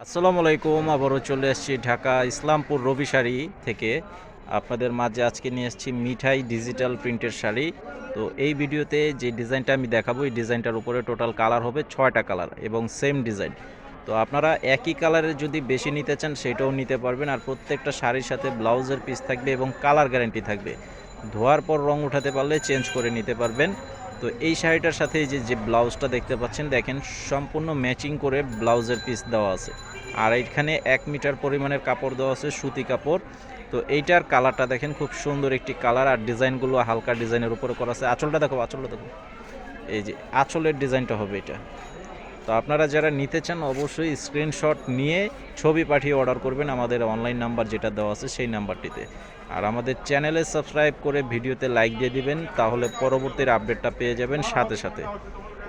আসসালামু আলাইকুম। আবারও চলে এসেছি ঢাকা ইসলামপুর রবি শাড়ি থেকে। আপনাদের মাঝে আজকে নিয়ে এসেছি মিঠাই ডিজিটাল প্রিন্টের শাড়ি। তো এই ভিডিওতে যে ডিজাইনটা আমি দেখাবো, এই ডিজাইনটার উপরে টোটাল কালার হবে 6টা কালার এবং সেম ডিজাইন। তো আপনারা একই কালারের যদি বেশি নিতে চান সেটাও নিতে পারবেন। আর প্রত্যেকটা শাড়ির সাথে ব্লাউজের পিস থাকবে এবং কালার গ্যারান্টি থাকবে। ধোয়ার পর রং উঠাতে পারলে চেঞ্জ করে নিতে পারবেন। তো এই শাড়িটার সাথে এই যে ব্লাউজটা দেখতে পাচ্ছেন, দেখেন সম্পূর্ণ ম্যাচিং করে ব্লাউজের পিস দেওয়া আছে। আর এইখানে 1 মিটার পরিমাণের কাপড় দেওয়া আছে, সুতি কাপড়। তো এইটার কালারটা দেখেন, খুব সুন্দর একটি কালার। আর ডিজাইনগুলো হালকা ডিজাইনের উপরে করা আছে। আঁচলটা দেখো, আঁচলটা দেখো, এই যে আঁচলের ডিজাইনটা হবে এটা। তো আপনারা যারা নিতে চান অবশ্যই স্ক্রিনশট নিয়ে ছবি পাঠিয়ে অর্ডার করবেন আমাদের অনলাইন নাম্বার যেটা দেওয়া আছে সেই নাম্বারটিতে। আর আমাদের চ্যানেলে সাবস্ক্রাইব করে ভিডিওতে লাইক দিয়ে দিবেন, তাহলে পরবর্তীর আপডেটটা পেয়ে যাবেন সাথে সাথে।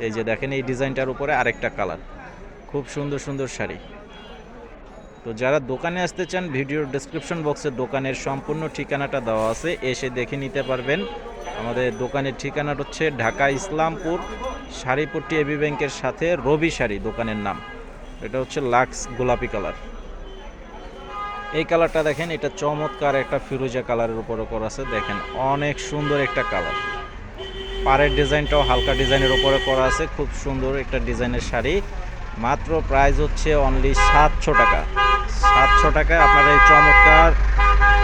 এই যে দেখেন, এই ডিজাইনটার উপরে আরেকটা কালার, খুব সুন্দর সুন্দর শাড়ি। তো যারা দোকানে আসতে চান, ভিডিওর ডেসক্রিপশন বক্সে দোকানের সম্পূর্ণ ঠিকানাটা দেওয়া আছে, এসে দেখে নিতে পারবেন। আমাদের দোকানের ঠিকানাটা হচ্ছে ঢাকা ইসলামপুর শাড়িপট্টি এবি ব্যাংকের সাথে রবি শাড়ি দোকানের নাম। এটা হচ্ছে লাক্স গোলাপি কালার। এই কালারটা দেখেন, এটা চমৎকার একটা ফিরোজা কালারের উপরে করা আছে। দেখেন অনেক সুন্দর একটা কালার। পাড়ের ডিজাইনটাও হালকা ডিজাইনের উপরে করা আছে, খুব সুন্দর একটা ডিজাইনের শাড়ি। মাত্র প্রাইস হচ্ছে অনলি 700 টাকা। 700 টাকায় আপনারা এই চমৎকার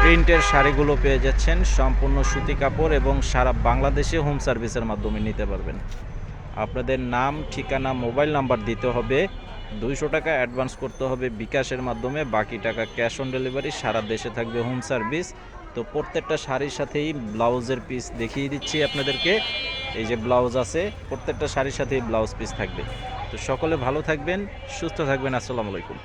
প্রিন্টের শাড়িগুলো পেয়ে যাচ্ছেন। সম্পূর্ণ সুতি কাপড় এবং সারা বাংলাদেশে হোম সার্ভিসের মাধ্যমে নিতে পারবেন। আপনাদের নাম, ঠিকানা, মোবাইল নাম্বার দিতে হবে। 200 টাকা অ্যাডভান্স করতে হবে বিকাশের মাধ্যমে, বাকি টাকা ক্যাশ অন ডেলিভারি। সারা দেশে থাকবে হোম সার্ভিস। তো প্রত্যেকটা শাড়ির সাথেই ব্লাউজের পিস দেখিয়ে দিচ্ছি আপনাদেরকে। এই যে ব্লাউজ আছে, প্রত্যেকটা শাড়ির সাথেই ব্লাউজ পিস থাকবে। তো সকলে ভালো থাকবেন, সুস্থ থাকবেন। আসসালামু আলাইকুম।